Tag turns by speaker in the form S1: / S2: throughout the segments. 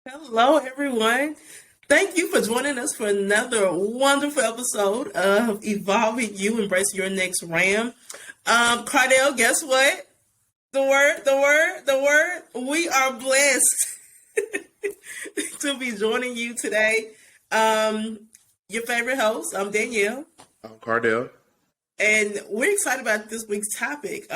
S1: Hello, everyone. Thank you for joining us for another wonderful episode of Evolving You, Embrace Your Next Ram. Cardell, guess what? The word. We are blessed to be joining you today. Your favorite host, I'm Danielle.
S2: I'm Cardell.
S1: And we're excited about this week's topic.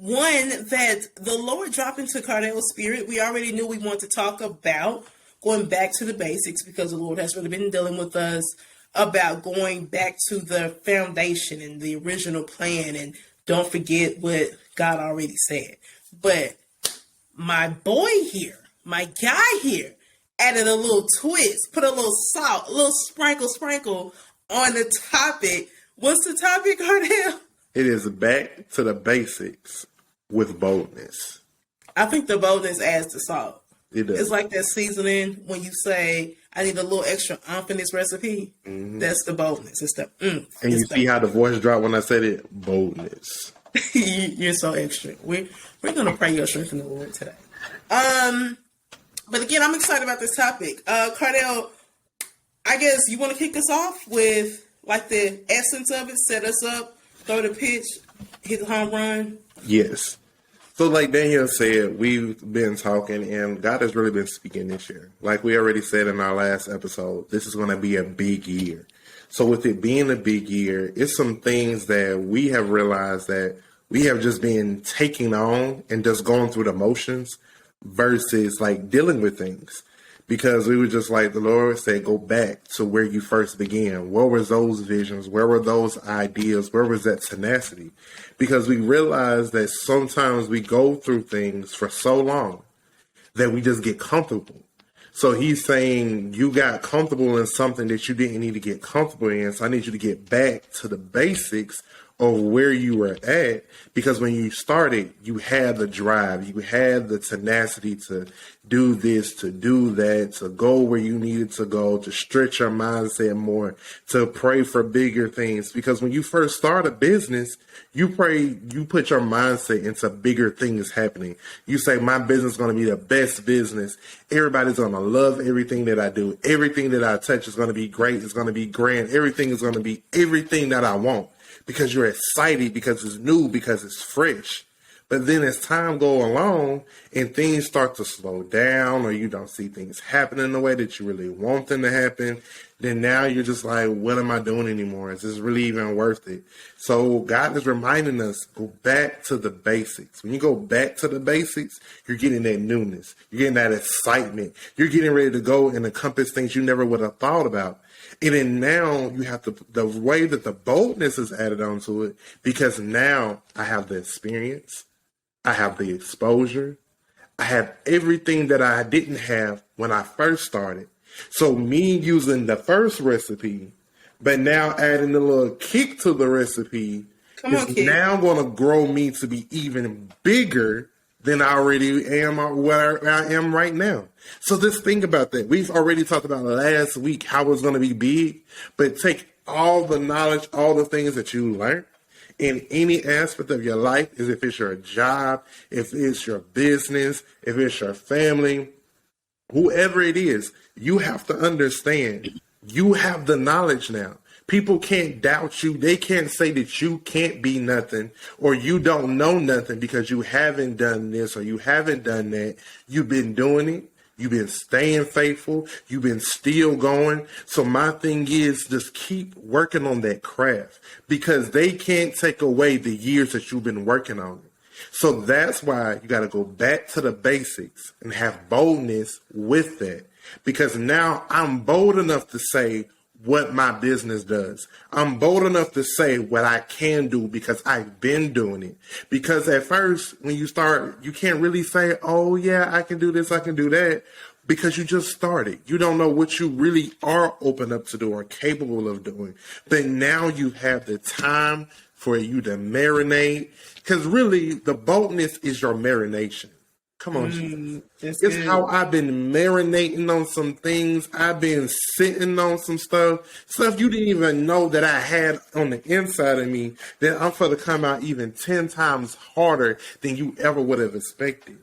S1: One that the Lord dropped into Cardell's spirit. We already knew we wanted to talk about going back to the basics because the Lord has really been dealing with us about going back to the foundation and the original plan, and don't forget what God already said. But my boy here, my guy here, added a little twist, put a little salt, a little sprinkle on the topic. What's the topic, Cardell?
S2: It is back to the basics with boldness.
S1: I think the boldness adds the salt.
S2: It does.
S1: It's like that seasoning when you say, I need a little extra umph in this recipe. Mm-hmm. That's the boldness. It's the
S2: And you see how the voice dropped when I said it? Boldness.
S1: You're so extra. We're going to pray your strength in the Lord today. But again, I'm excited about this topic. Cardell, I guess you want to kick us off with like the essence of it, set us up, throw the pitch, hit the home run.
S2: Yes. So like Danielle said, we've been talking and God has really been speaking this year. Like we already said in our last episode, this is going to be a big year. So with it being a big year, it's some things that we have realized that we have just been taking on and just going through the motions versus like dealing with things. Because we were just like the Lord said, go back to where you first began. Where were those visions? Where were those ideas? Where was that tenacity? Because we realized that sometimes we go through things for so long that we just get comfortable. So he's saying you got comfortable in something that you didn't need to get comfortable in. So I need you to get back to the basics of where you were at, because when you started, you had the drive, you had the tenacity to do this, to do that, to go where you needed to go, to stretch your mindset more, to pray for bigger things. Because when you first start a business, you put your mindset into bigger things happening. You say, my business is going to be the best business. Everybody's going to love everything that I do. Everything that I touch is going to be great. It's going to be grand. Everything is going to be everything that I want. Because you're excited, because it's new, because it's fresh. But then as time go along and things start to slow down, or you don't see things happening the way that you really want them to happen, then now you're just like, what am I doing anymore? Is this really even worth it? So God is reminding us, go back to the basics. When you go back to the basics, you're getting that newness. You're getting that excitement. You're getting ready to go and accomplish things you never would have thought about. And then now you have the way that the boldness is added onto it, because now I have the experience, I have the exposure, I have everything that I didn't have when I first started. So me using the first recipe, but now adding a little kick to the recipe is now going to grow me to be even bigger than I already am where I am right now. So just think about that. We've already talked about last week how it's going to be big, but take all the knowledge, all the things that you learned in any aspect of your life, is if it's your job, if it's your business, if it's your family, whoever it is, you have to understand you have the knowledge now. People can't doubt you. They can't say that you can't be nothing or you don't know nothing because you haven't done this or you haven't done that. You've been doing it. You've been staying faithful. You've been still going. So my thing is just keep working on that craft, because they can't take away the years that you've been working on it. So that's why you got to go back to the basics and have boldness with that, because now I'm bold enough to say what my business does. I'm bold enough to say what I can do because I've been doing it. Because at first, when you start, you can't really say, oh yeah, I can do this, I can do that, because you just started. You don't know what you really are open up to do or capable of doing. But now you have the time for you to marinate. Because really, the boldness is your marination. Come on, Jesus. It's
S1: good.
S2: how I've been marinating on some things. I've been sitting on some stuff you didn't even know that I had on the inside of me, that I'm for to come out even 10 times harder than you ever would have expected.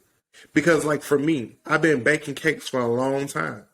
S2: Because like for me, I've been baking cakes for a long time,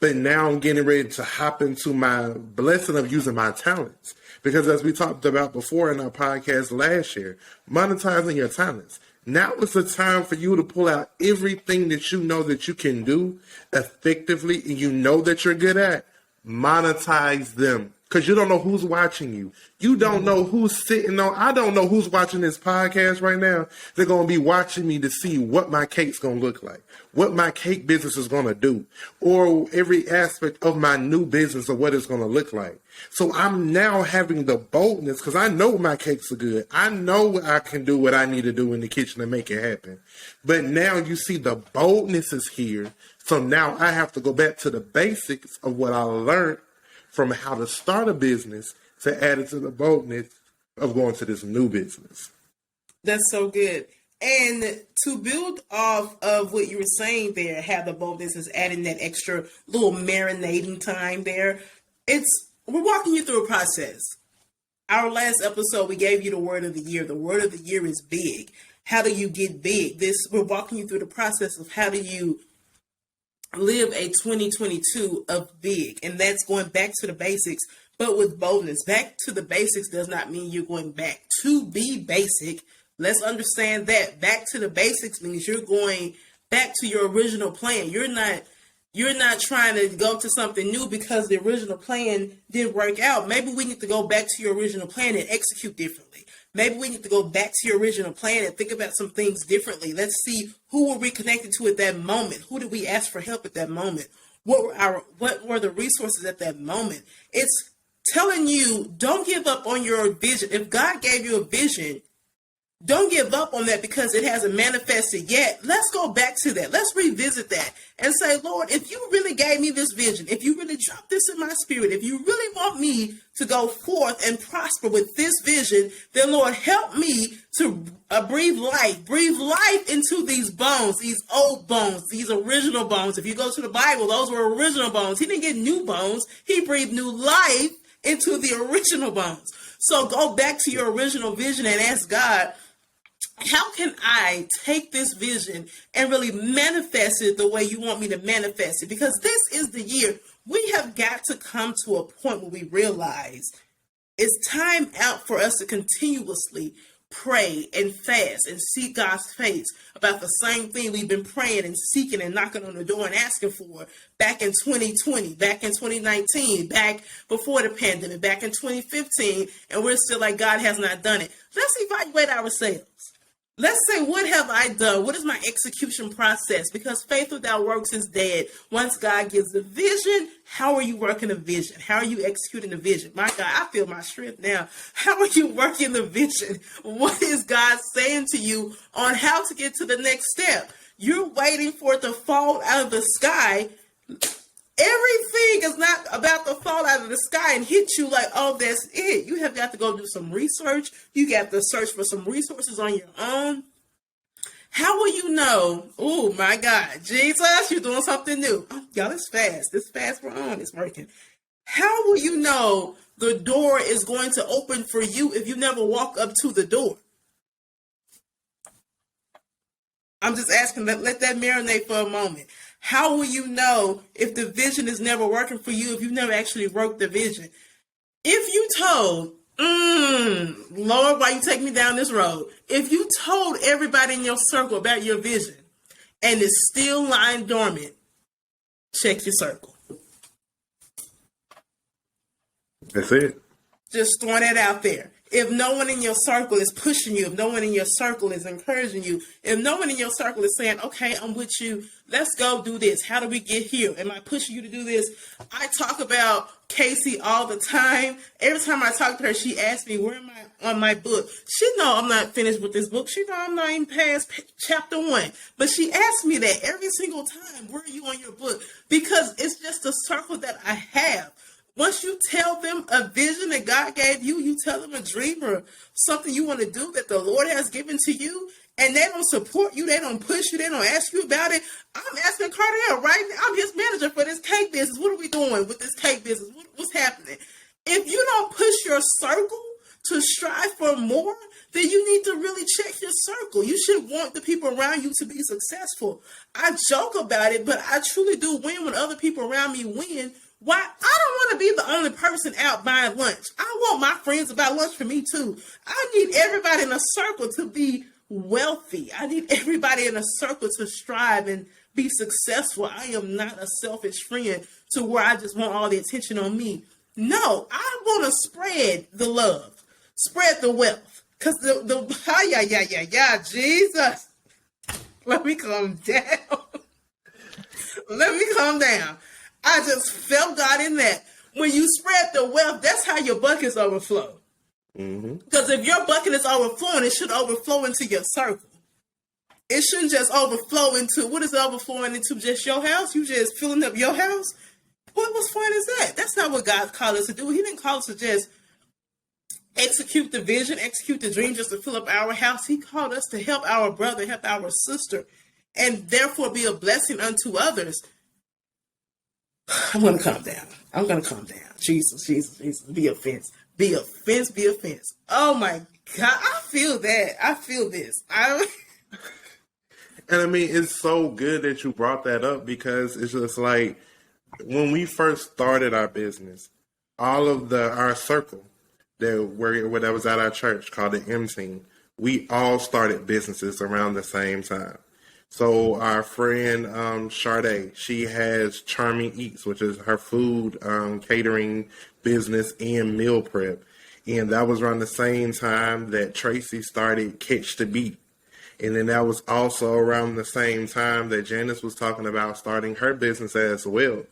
S2: but now I'm getting ready to hop into my blessing of using my talents. Because as we talked about before in our podcast last year, monetizing your talents. Now is the time for you to pull out everything that you know that you can do effectively and you know that you're good at. Monetize them. Because you don't know who's watching you. You don't know who's sitting on. I don't know who's watching this podcast right now. They're going to be watching me to see what my cake's going to look like, what my cake business is going to do, or every aspect of my new business or what it's going to look like. So I'm now having the boldness because I know my cakes are good. I know I can do what I need to do in the kitchen to make it happen. But now you see the boldness is here. So now I have to go back to the basics of what I learned from how to start a business to add it to the boldness of going to this new business.
S1: That's so good. And to build off of what you were saying there, how the boldness is adding that extra little marinating time there. We're walking you through a process. Our last episode, we gave you the word of the year. The word of the year is big. How do you get big? We're walking you through the process of how do you live a 2022 of big. And that's going back to the basics, but with boldness. Back to the basics does not mean you're going back to be basic. Let's understand that. Back to the basics means you're going back to your original plan. You're not trying to go to something new because the original plan didn't work out. Maybe we need to go back to your original plan and execute differently. Maybe we need to go back to your original plan and think about some things differently. Let's see who were we connected to at that moment. Who did we ask for help at that moment? What were the resources at that moment? It's telling you, don't give up on your vision. If God gave you a vision, don't give up on that because it hasn't manifested yet. Let's go back to that. Let's revisit that and say, Lord, if you really gave me this vision, if you really dropped this in my spirit, if you really want me to go forth and prosper with this vision, then Lord, help me to breathe life into these bones, these old bones, these original bones. If you go to the Bible, those were original bones. He didn't get new bones. He breathed new life into the original bones. So go back to your original vision and ask God, how can I take this vision and really manifest it the way you want me to manifest it? Because this is the year we have got to come to a point where we realize it's time out for us to continuously pray and fast and seek God's face about the same thing we've been praying and seeking and knocking on the door and asking for back in 2020, back in 2019, back before the pandemic, back in 2015, and we're still like, God has not done it. Let's evaluate ourselves. Let's say, what have I done? What is my execution process? Because faith without works is dead. Once God gives the vision, how are you working the vision? How are you executing the vision? My God, I feel my strength now. How are you working the vision? What is God saying to you on how to get to the next step? You're waiting for it to fall out of the sky. Everything is not about to fall out of the sky and hit you like, oh, that's it. You have got to go do some research. You got to search for some resources on your own. How will you know? Oh, my God. Jesus, you're doing something new. Oh, y'all, it's fast. This fast we're on. It's working. How will you know the door is going to open for you if you never walk up to the door? I'm just asking, let that marinate for a moment. How will you know if the vision is never working for you if you've never actually worked the vision? If you told, Lord, why you take me down this road? If you told everybody in your circle about your vision and it's still lying dormant, check your circle.
S2: That's it.
S1: Just throwing it out there. If no one in your circle is pushing you, if no one in your circle is encouraging you, if no one in your circle is saying, okay, I'm with you, let's go do this. How do we get here? Am I pushing you to do this? I talk about Casey all the time. Every time I talk to her, she asks me, where am I on my book? She know I'm not finished with this book. She know I'm not even past chapter 1. But she asks me that every single time, where are you on your book? Because it's just a circle that I have. Once you tell them a vision that God gave you, you tell them a dream or something you want to do that the Lord has given to you, and they don't support you, they don't push you, they don't ask you about it. I'm asking Cardell right now. I'm his manager for this cake business. What are we doing with this cake business? What's happening? If you don't push your circle to strive for more, then you need to really check your circle. You should want the people around you to be successful. I joke about it, but I truly do win when other people around me win. Why? I don't want to be the only person out buying lunch. I want my friends to buy lunch for me too. I need everybody in a circle to be wealthy. I need everybody in a circle to strive and be successful. I am not a selfish friend to where I just want all the attention on me. No, I want to spread the love, spread the wealth. Because Jesus. Let me calm down. Let me calm down. I just felt God in that. When you spread the wealth, that's how your buckets overflow. Because if your bucket is overflowing, it should overflow into your circle. It shouldn't just overflow into, what is it overflowing into, just your house? You just filling up your house? What's fun is that? That's not what God called us to do. He didn't call us to just execute the vision, execute the dream just to fill up our house. He called us to help our brother, help our sister, and therefore be a blessing unto others. I'm going to calm down. I'm going to calm down. Jesus. Be offense. Be offense. Oh my God. I feel that. I feel this.
S2: And I mean, it's so good that you brought that up, because it's just like when we first started our business, all of our circle that was at our church called the M Team, we all started businesses around the same time. So our friend Sade, she has Charming Eats, which is her food catering business and meal prep. And that was around the same time that Tracy started Catch the Beat. And then that was also around the same time that Janice was talking about starting her business as well.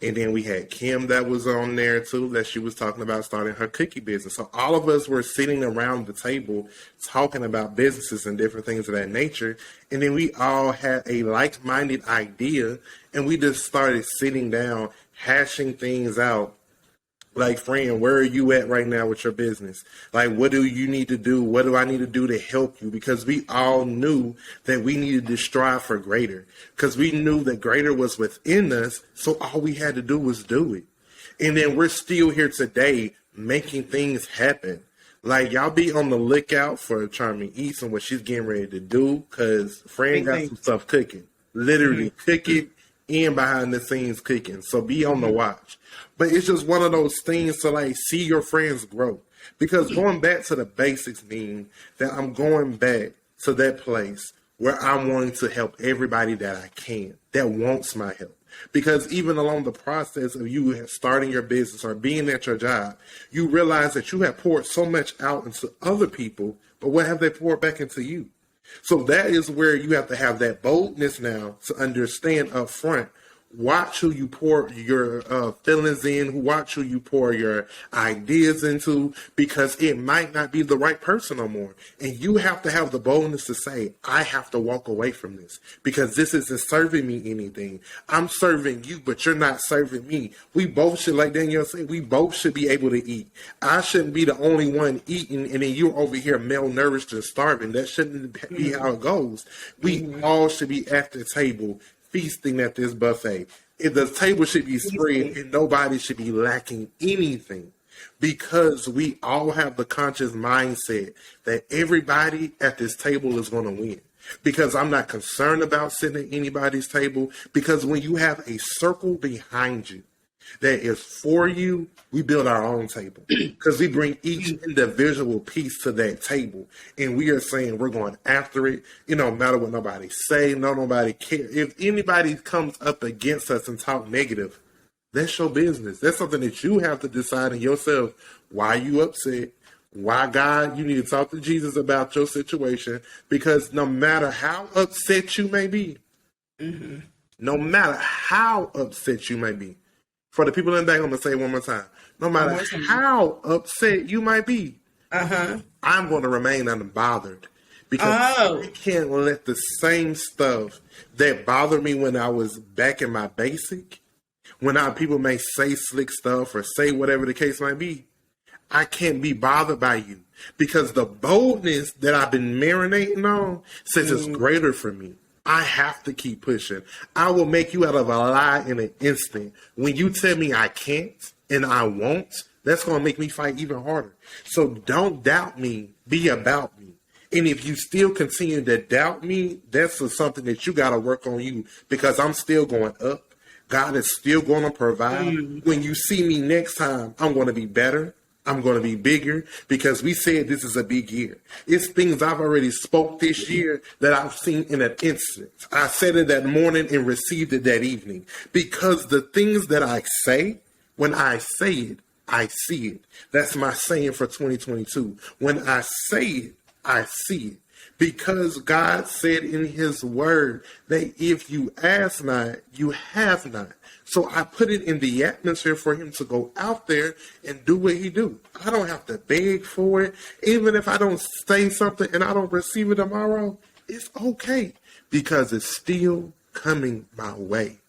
S2: And then we had Kim that was on there too, that she was talking about starting her cookie business. So all of us were sitting around the table talking about businesses and different things of that nature. And then we all had a like-minded idea, and we just started sitting down, hashing things out. Like, friend, where are you at right now with your business? Like, what do you need to do? What do I need to do to help you? Because we all knew that we needed to strive for greater. Because we knew that greater was within us, so all we had to do was do it. And then we're still here today making things happen. Like, y'all be on the lookout for Charming Eats and what she's getting ready to do, because friend got some stuff cooking. Literally cooking and behind the scenes cooking. So be on the watch. But it's just one of those things to like see your friends grow. Because going back to the basics mean that I'm going back to that place where I'm wanting to help everybody that I can, that wants my help. Because even along the process of you starting your business or being at your job, you realize that you have poured so much out into other people, but what have they poured back into you? So that is where you have to have that boldness now to understand up front. Watch who you pour your feelings in, watch who you pour your ideas into, because it might not be the right person no more. And you have to have the boldness to say, I have to walk away from this because this isn't serving me anything. I'm serving you, but you're not serving me. We both should, like Danielle said, we both should be able to eat. I shouldn't be the only one eating and then you're over here malnourished and starving. That shouldn't be how it goes. We all should be at the table feasting at this buffet. The table should be spread and nobody should be lacking anything, because we all have the conscious mindset that everybody at this table is going to win. Because I'm not concerned about sitting at anybody's table, because when you have a circle behind you that is for you, we build our own table, because we bring each individual piece to that table, and we are saying we're going after it. It don't matter what nobody say, nobody care. If anybody comes up against us and talk negative, that's your business. That's something that you have to decide in yourself. Why are you upset? Why, God? You need to talk to Jesus about your situation, because no matter how upset you may be, no matter how upset you may be, for the people in the back, I'm going to say it one more time. No matter how upset you might be, I'm going to remain unbothered, because I can't let the same stuff that bothered me when I was back in my basic, when people may say slick stuff or say whatever the case might be, I can't be bothered by you, because the boldness that I've been marinating on says it's greater for me. I have to keep pushing. I will make you out of a lie in an instant. When you tell me I can't and I won't, that's going to make me fight even harder. So don't doubt me. Be about me. And if you still continue to doubt me, that's something that you got to work on you, because I'm still going up. God is still going to provide. When you see me next time, I'm going to be better. I'm going to be bigger, because we said this is a big year. It's things I've already spoke this year that I've seen in an instant. I said it that morning and received it that evening, because the things that I say, when I say it, I see it. That's my saying for 2022. When I say it, I see it. Because God said in his word that if you ask not, you have not. So I put it in the atmosphere for him to go out there and do what he do. I don't have to beg for it. Even if I don't say something and I don't receive it tomorrow, it's okay, because it's still coming my way.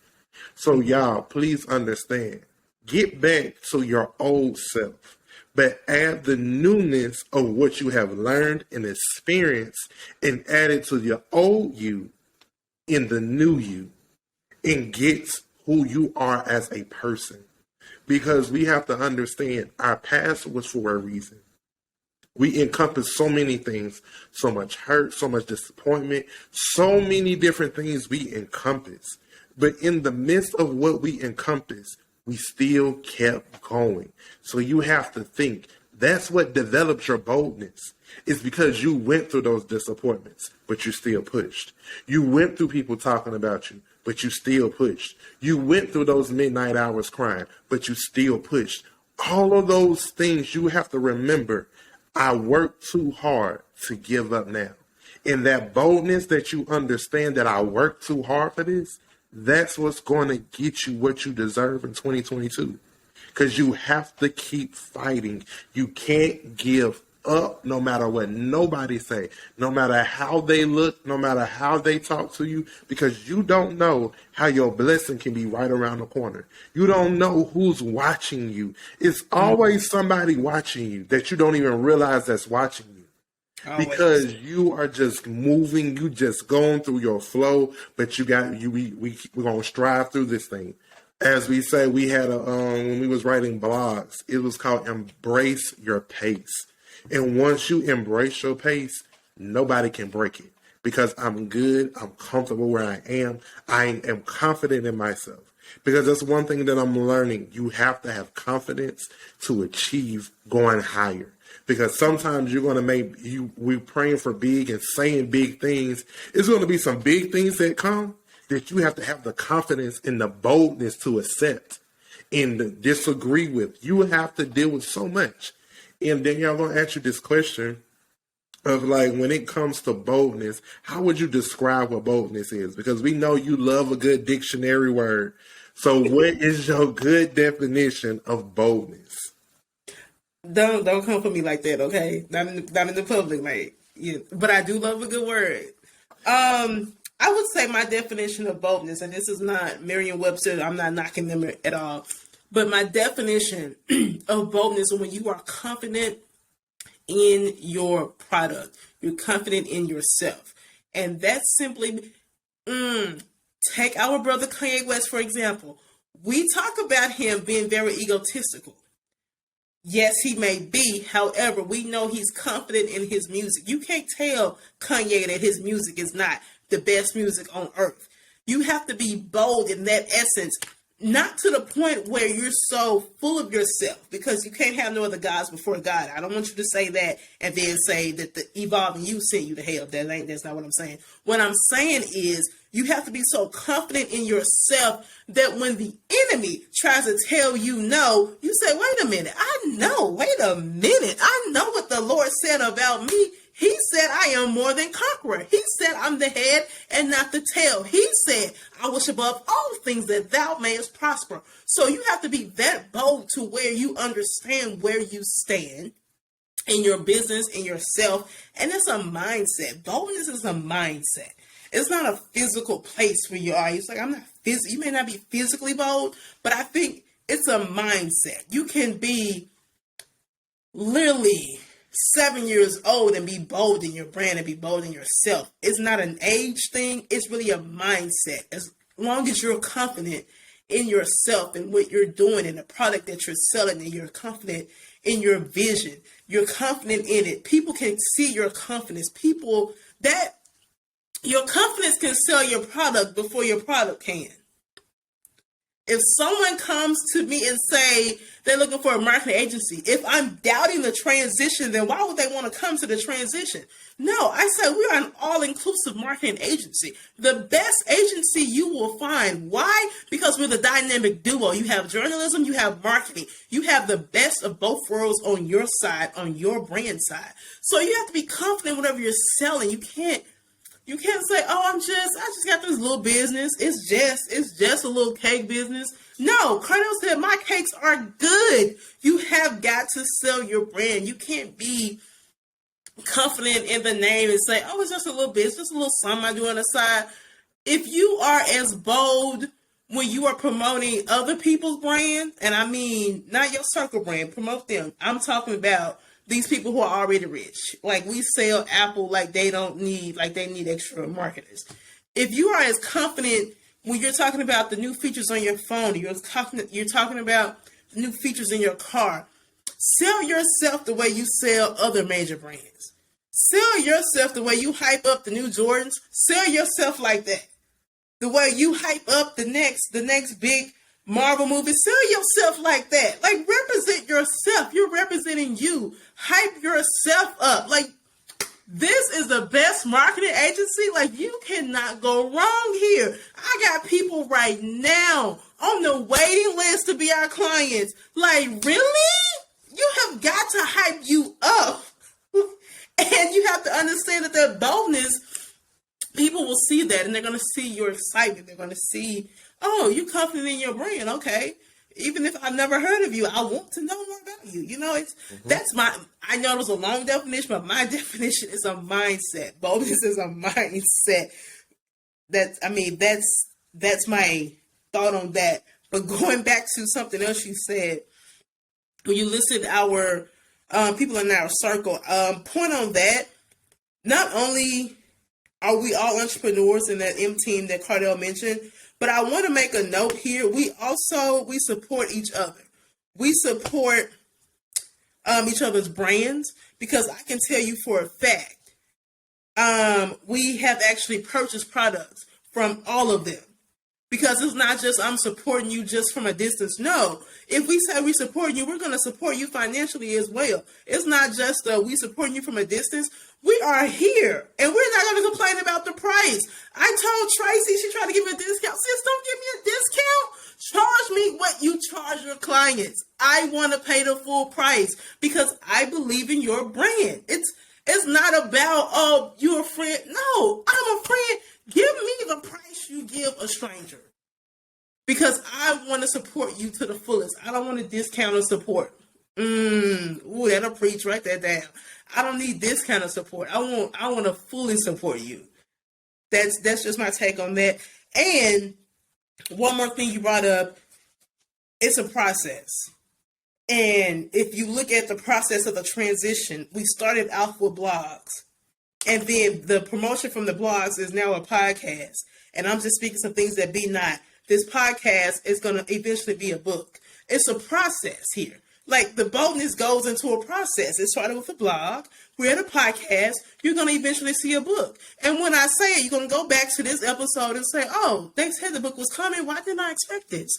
S2: So y'all, please understand. Get back to your old self, but add the newness of what you have learned and experienced, and add it to your old you in the new you, and get who you are as a person. Because we have to understand our past was for a reason. We encompass so many things, so much hurt, so much disappointment, so many different things we encompass. But in the midst of what we encompass, we still kept going. So you have to think, that's what develops your boldness. It's because you went through those disappointments, but you still pushed. You went through people talking about you, but you still pushed. You went through those midnight hours crying, but you still pushed. All of those things you have to remember. I worked too hard to give up now. And that boldness that you understand that I worked too hard for this, that's what's going to get you what you deserve in 2022. Because you have to keep fighting. You can't give up no matter what nobody say, no matter how they look, no matter how they talk to you, because you don't know how your blessing can be right around the corner. You don't know who's watching you. It's always somebody watching you that you don't even realize that's watching you. Because you are just moving, you just going through your flow, but you got we're gonna strive through this thing. As we say, we had when we was writing blogs, it was called Embrace Your Pace. And once you embrace your pace, nobody can break it. Because I'm good, I'm comfortable where I am am confident in myself. Because that's one thing that I'm learning. You have to have confidence to achieve going higher. Because sometimes you're going to we're praying for big and saying big things. It's going to be some big things that come that you have to have the confidence and the boldness to accept and disagree with. You have to deal with so much. And then y'all going to ask you this question of, like, when it comes to boldness, how would you describe what boldness is? Because we know you love a good dictionary word. So what is your good definition of boldness?
S1: Don't come for me like that, okay? Not in the public, mate. Yeah, but I do love a good word. I would say my definition of boldness, and this is not Merriam-Webster, I'm not knocking them at all, but my definition of boldness is when you are confident in your product, you're confident in yourself, and that's simply take our brother Kanye West, for example. We talk about him being very egotistical. Yes, he may be. However, we know he's confident in his music. You can't tell Kanye that his music is not the best music on earth. You have to be bold in that essence. not to the point where you're so full of yourself, because you can't have no other gods before God. I don't want you to say that and then say that the evolving you sent you to hell. That's not what I'm saying. What I'm saying is you have to be so confident in yourself that when the enemy tries to tell you no, you say, wait a minute, I know what the Lord said about me. He said, I am more than conqueror. He said, I'm the head and not the tail. He said, I wish above all things that thou mayest prosper. So you have to be that bold to where you understand where you stand in your business, in yourself. And it's a mindset. Boldness is a mindset. It's not a physical place where you are. It's like, you may not be physically bold, but I think it's a mindset. You can be literally 7 years old and be bold in your brand and be bold in yourself. It's not an age thing. It's really a mindset. As long as you're confident in yourself and what you're doing and the product that you're selling, and you're confident in your vision, you're confident in it. People can see your confidence. Your confidence can sell your product before your product can. If someone comes to me and say they're looking for a marketing agency, if I'm doubting the transition, then why would they want to come to the transition? No, I said we're an all-inclusive marketing agency. The best agency you will find. Why? Because we're the dynamic duo. You have journalism, you have marketing. You have the best of both worlds on your side, on your brand side. So you have to be confident whatever you're selling. You can't say, oh, I just got this little business. It's just a little cake business. No, Colonel said my cakes are good. You have got to sell your brand. You can't be confident in the name and say, oh, it's just a little business, just a little something I do on the side. If you are as bold when you are promoting other people's brand, and I mean, not your circle brand, promote them. I'm talking about these people who are already rich. Like, we sell Apple like they need extra marketers. If you are as confident when you're talking about the new features on your phone, you're talking about new features in your car, sell yourself the way you sell other major brands. Sell yourself the way you hype up the new Jordans. Sell yourself like that. The way you hype up the next big Marvel movie, sell yourself like that. Like, represent yourself. You're representing you. Hype yourself up. Like, this is the best marketing agency. Like, you cannot go wrong here. I got people right now on the waiting list to be our clients. Like, really? You have got to hype you up. And you have to understand that their boldness, people will see that and they're going to see your excitement. They're going to see, oh, you're confident in your brand. Okay. Even if I've never heard of you, I want to know more about you. You know, I know it was a long definition, but my definition is a mindset. Boldness is a mindset. That's my thought on that. But going back to something else you said, when you listed our people in our circle, point on that, not only are we all entrepreneurs in that M team that Cardell mentioned, but I want to make a note here. We support each other. We support each other's brands, because I can tell you for a fact, we have actually purchased products from all of them. Because it's not just I'm supporting you just from a distance. No, if we say we support you, we're going to support you financially as well. It's not just we supporting you from a distance. We are here, and we're not going to complain about the price. I told Tracy, she tried to give me a discount. Sis, don't give me a discount. Charge me what you charge your clients. I want to pay the full price because I believe in your brand. It's not about, oh, you're a friend. No, I'm a friend. Give me the price you give a stranger, because I want to support you to the fullest. I don't want to discount or support. Ooh, that'll preach. Write that down. I don't need this kind of support. I want to fully support you. That's just my take on that. And one more thing you brought up, it's a process. And if you look at the process of the transition, we started off with blogs. And then the promotion from the blogs is now a podcast. And I'm just speaking some things that be not. This podcast is going to eventually be a book. It's a process here. Like, the boldness goes into a process. It started with a blog. We're at a podcast. You're going to eventually see a book. And when I say it, you're going to go back to this episode and say, oh, they said the book was coming. Why didn't I expect this?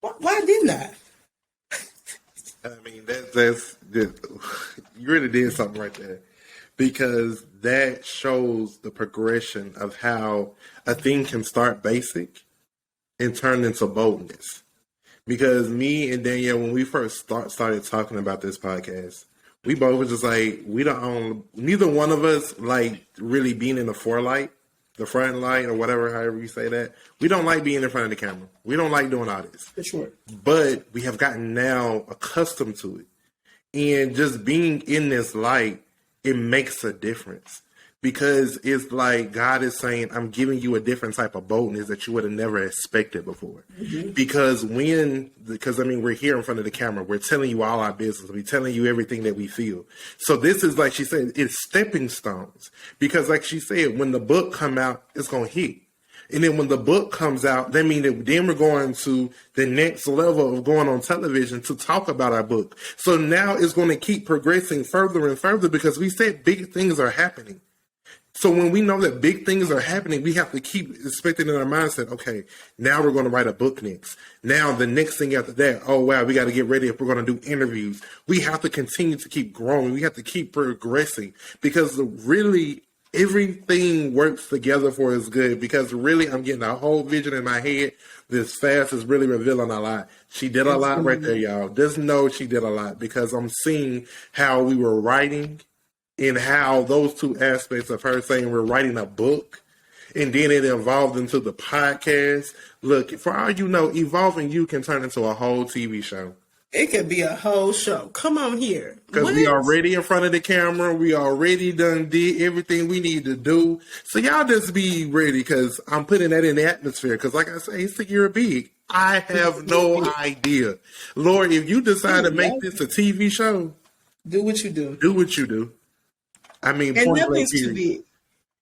S1: Why didn't I?
S2: I mean, that's you really did something right there, because that shows the progression of how a thing can start basic and turn into boldness. Because me and Danielle, when we first started talking about this podcast, we both were just like, we don't own, neither one of us like really being in the front light or whatever, however you say that. We don't like being in front of the camera. We don't like doing all this.
S1: For sure.
S2: But we have gotten now accustomed to it. And just being in this light, it makes a difference. Because it's like God is saying, I'm giving you a different type of boldness that you would have never expected before. Mm-hmm. Because I mean, we're here in front of the camera. We're telling you all our business. We're telling you everything that we feel. So this is, like she said, it's stepping stones. Because like she said, when the book come out, it's going to hit. And then when the book comes out, that means that then we're going to the next level of going on television to talk about our book. So now it's going to keep progressing further and further, because we said big things are happening. So when we know that big things are happening, we have to keep expecting in our mindset, okay, now we're going to write a book next. Now the next thing after that, oh, wow, we got to get ready if we're going to do interviews. We have to continue to keep growing. We have to keep progressing, because really everything works together for us good, because really I'm getting a whole vision in my head. This fast is really revealing a lot. She did a lot right there, y'all. Just know she did a lot, because I'm seeing how we were writing, and how those two aspects of her saying we're writing a book, and then it evolved into the podcast. Look, for all you know, Evolving You can turn into a whole TV show.
S1: It could be a whole show. Come on here.
S2: Because we already in front of the camera. We already done did everything we need to do. So y'all just be ready, because I'm putting that in the atmosphere. Because like I say, it's the year of big. I have no idea. Lord, if you decide to make this a TV show,
S1: do what you do.
S2: Do what you do. I mean,
S1: and nothing's too big.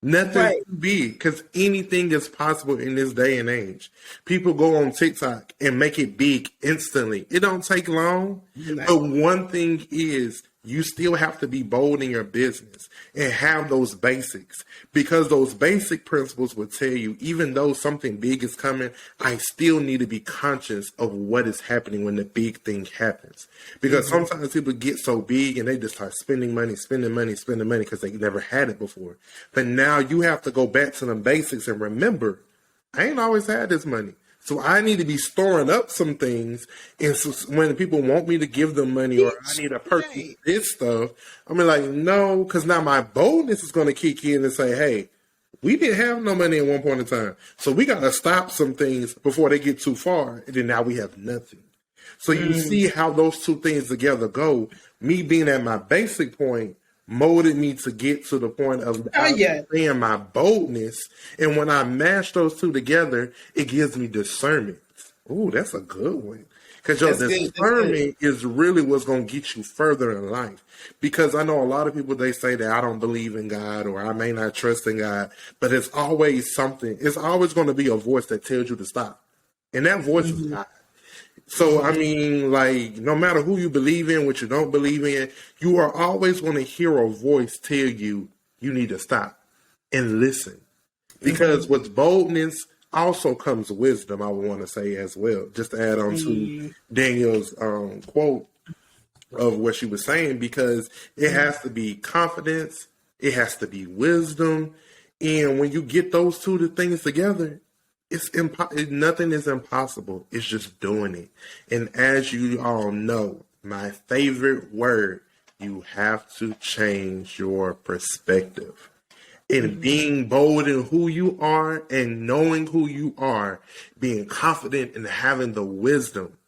S2: Nothing too big, because anything is possible in this day and age. People go on TikTok and make it big instantly. It don't take long. Right. But one thing is, you still have to be bold in your business and have those basics, because those basic principles will tell you, even though something big is coming, I still need to be conscious of what is happening when the big thing happens. Because sometimes people get so big and they just start spending money because they never had it before. But now you have to go back to the basics and remember, I ain't always had this money. So I need to be storing up some things, and so when people want me to give them money, or I need to purchase this stuff, I'm like, no, because now my boldness is going to kick in and say, hey, we didn't have no money at one point in time, so we got to stop some things before they get too far, and then now we have nothing. So you see how those two things together go. Me being at my basic point molded me to get to the point of saying my boldness. And when I mash those two together, it gives me discernment. Ooh, that's a good one. Because your discernment is really what's going to get you further in life. Because I know a lot of people, they say that I don't believe in God, or I may not trust in God, but it's always something. It's always going to be a voice that tells you to stop. And that voice is God. So, I mean, like, no matter who you believe in, what you don't believe in, you are always going to hear a voice tell you, you need to stop and listen. Because with boldness also comes wisdom, I would want to say as well. Just to add on to Daniel's quote of what she was saying, because it has to be confidence, it has to be wisdom. And when you get those two things together, nothing is impossible. It's just doing it. And as you all know, my favorite word, you have to change your perspective. And being bold in who you are and knowing who you are, being confident and having the wisdom.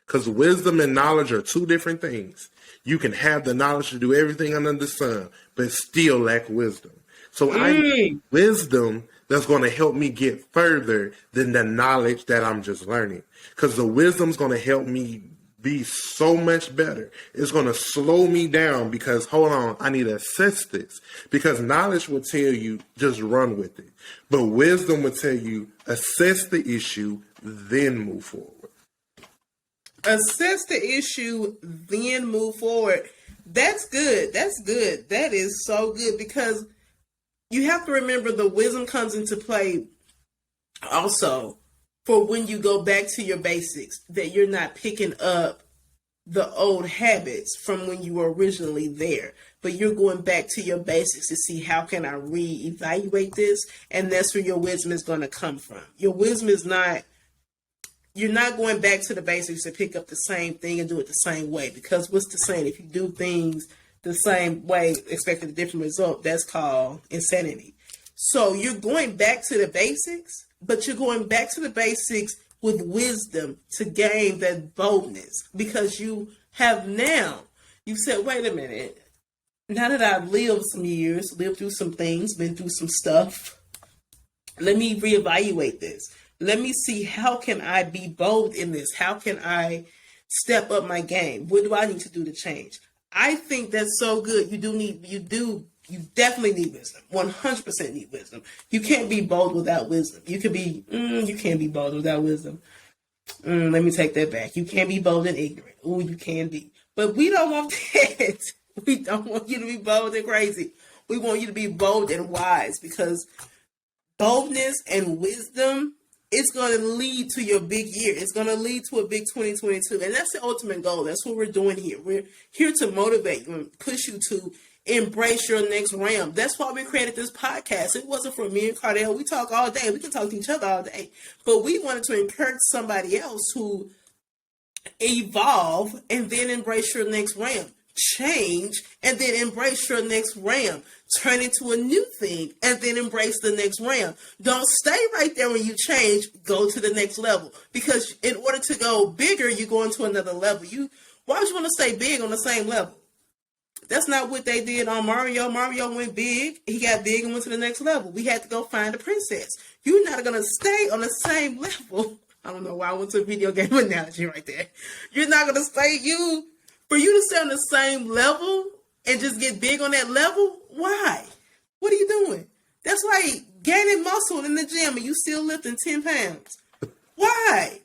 S2: Because wisdom and knowledge are two different things. You can have the knowledge to do everything under the sun, but still lack wisdom. So I need wisdom that's going to help me get further than the knowledge that I'm just learning. Because the wisdom's going to help me be so much better. It's going to slow me down, because, hold on, I need to assess this. Because knowledge will tell you, just run with it. But wisdom will tell you, assess the issue, then move forward.
S1: Assess the issue, then move forward. That's good. That's good. That is so good, because you have to remember the wisdom comes into play also for when you go back to your basics, that you're not picking up the old habits from when you were originally there, but you're going back to your basics to see how can I reevaluate this, and that's where your wisdom is going to come from. Your wisdom is not, you're not going back to the basics to pick up the same thing and do it the same way, because what's the saying? If you do things the same way, expecting a different result, that's called insanity. So you're going back to the basics, but you're going back to the basics with wisdom to gain that boldness, because you have now, you said, wait a minute, now that I've lived some years, lived through some things, been through some stuff, let me reevaluate this. Let me see, how can I be bold in this? How can I step up my game? What do I need to do to change? I think that's so good. You definitely need wisdom. 100% need wisdom. You can't be bold without wisdom. You can't be bold without wisdom. Let me take that back. You can't be bold and ignorant. Ooh, you can be. But we don't want that. We don't want you to be bold and crazy. We want you to be bold and wise, because boldness and wisdom, it's going to lead to your big year. It's going to lead to a big 2022. And that's the ultimate goal. That's what we're doing here. We're here to motivate you and push you to embrace your next realm. That's why we created this podcast. It wasn't for me and Cardell. We talk all day. We can talk to each other all day. But we wanted to encourage somebody else who evolve and then embrace your next realm. Change and then embrace your next realm. Turn into a new thing and then embrace the next realm. Don't stay right there when you change. Go to the next level, because in order to go bigger, you go into another level. Why would you want to stay big on the same level? That's not what they did on Mario. Mario went big. He got big and went to the next level. We had to go find a princess. You're not going to stay on the same level. I don't know why I went to a video game analogy right there. You're not going to stay for you to stay on the same level and just get big on that level. Why? What are you doing? That's like gaining muscle in the gym and you still lifting 10 pounds. Why?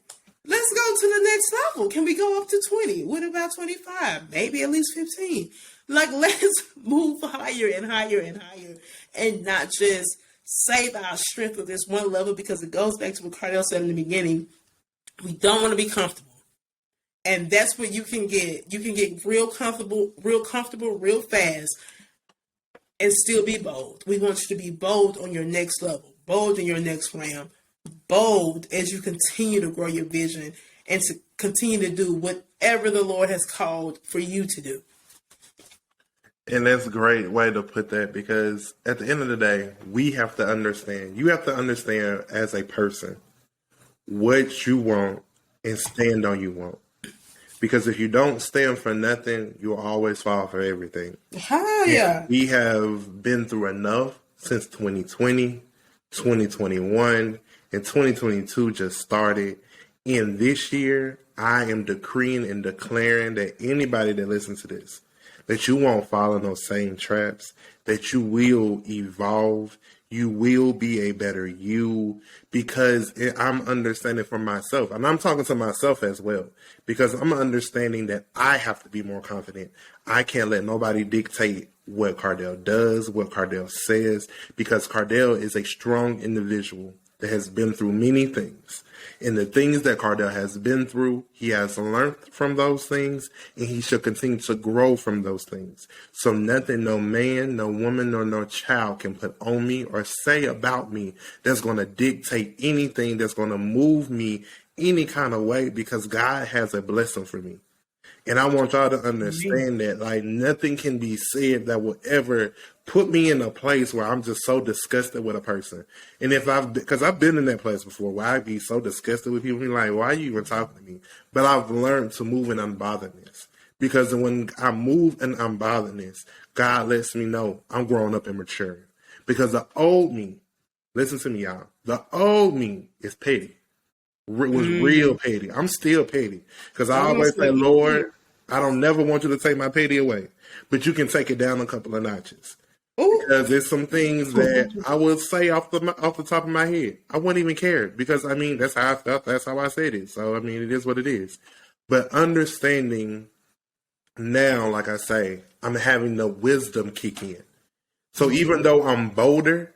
S1: Let's go to the next level. Can we go up to 20? What about 25? Maybe at least 15. Like, let's move higher and higher and higher, and not just save our strength with this one level, because it goes back to what Cardell said in the beginning. We don't want to be comfortable. And that's what you can get. You can get real comfortable real fast and still be bold. We want you to be bold on your next level, bold in your next realm, bold as you continue to grow your vision and to continue to do whatever the Lord has called for you to do.
S2: And that's a great way to put that, because at the end of the day, we have to understand, you have to understand as a person what you want and stand on you want. Because if you don't stand for nothing, you'll always fall for everything.
S1: Yeah.
S2: We have been through enough since 2020, 2021, and 2022 just started. In this year, I am decreeing and declaring that anybody that listens to this, that you won't fall in those same traps, that you will evolve, you will be a better you, because I'm understanding for myself, and I'm talking to myself as well, because I'm understanding that I have to be more confident. I can't let nobody dictate what Cardell does, what Cardell says, because Cardell is a strong individual that has been through many things. And the things that Cardell has been through, he has learned from those things, and he should continue to grow from those things. So nothing, no man, no woman, nor no child can put on me or say about me that's going to dictate anything, that's going to move me any kind of way, because God has a blessing for me. And I want y'all to understand that, like, nothing can be said that will ever put me in a place where I'm just so disgusted with a person. And because I've been in that place before, where I'd be so disgusted with people, like, why are you even talking to me? But I've learned to move in unbotheredness. Because when I move in unbotheredness, God lets me know I'm growing up and maturing. Because the old me, listen to me, y'all, the old me is petty. Was real petty. I'm still petty, because I always say, Lord, I don't never want you to take my petty away, but you can take it down a couple of notches. Ooh. Because there's some things that I will say off the top of my head. I wouldn't even care, because I mean, that's how I felt. That's how I said it. So I mean, it is what it is. But understanding now, like I say, I'm having the wisdom kick in. So even though I'm bolder,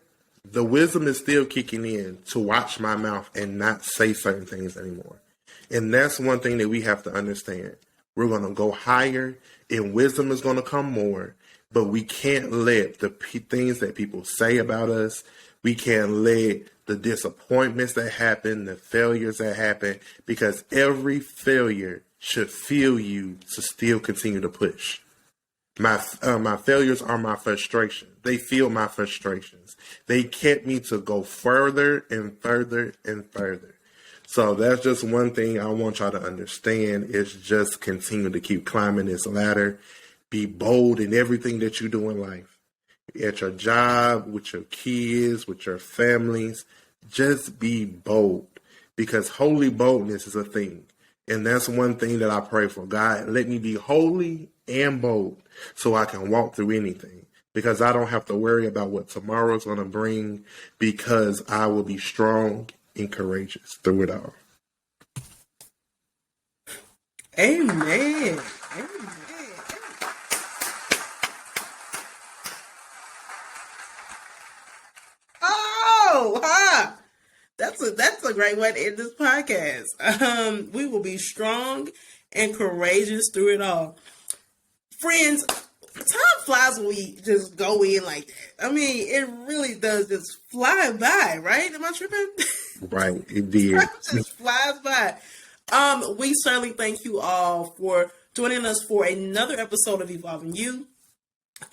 S2: the wisdom is still kicking in to watch my mouth and not say certain things anymore. And that's one thing that we have to understand. We're going to go higher and wisdom is going to come more, but we can't let the things that people say about us, we can't let the disappointments that happen, the failures that happen, because every failure should fuel you to still continue to push. My failures are my frustration. They feel my frustrations. They kept me to go further and further and further. So that's just one thing I want y'all to understand is just continue to keep climbing this ladder. Be bold in everything that you do in life. At your job, with your kids, with your families. Just be bold because holy boldness is a thing. And that's one thing that I pray for. God, let me be holy and bold so I can walk through anything. Because I don't have to worry about what tomorrow's going to bring because I will be strong and courageous through it all.
S1: Amen. Amen. Oh, ha! That's a great way to end this podcast. We will be strong and courageous through it all. Friends, time flies when we just go in like that. I mean, it really does just fly by, right? Am I tripping?
S2: Right, it did.
S1: It just flies by. We certainly thank you all for joining us for another episode of Evolving You.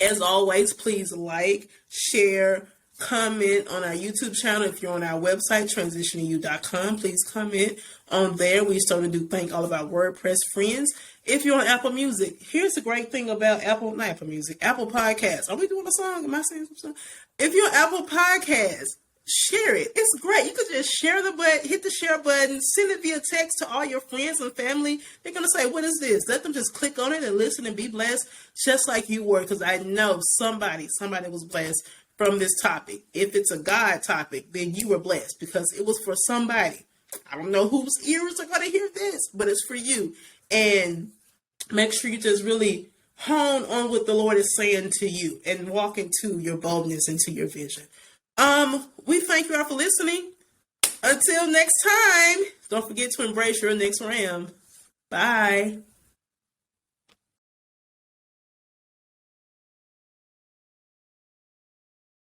S1: As always, please like, share, comment on our YouTube channel. If you're on our website, transitioningyou.com, please comment on there. We certainly do thank all of our WordPress friends. If you're on Apple Music, here's the great thing about Apple Podcasts. Are we doing a song? Am I saying some song? If you're on Apple Podcasts, share it. It's great. You could just share the button, hit the share button, send it via text to all your friends and family. They're going to say, what is this? Let them just click on it and listen and be blessed just like you were. Because I know somebody was blessed from this topic. If it's a God topic, then you were blessed because it was for somebody. I don't know whose ears are going to hear this, but it's for you. And make sure you just really hone on what the Lord is saying to you and walk into your boldness, into your vision. We thank you all for listening. Until next time, don't forget to embrace your next ram. Bye.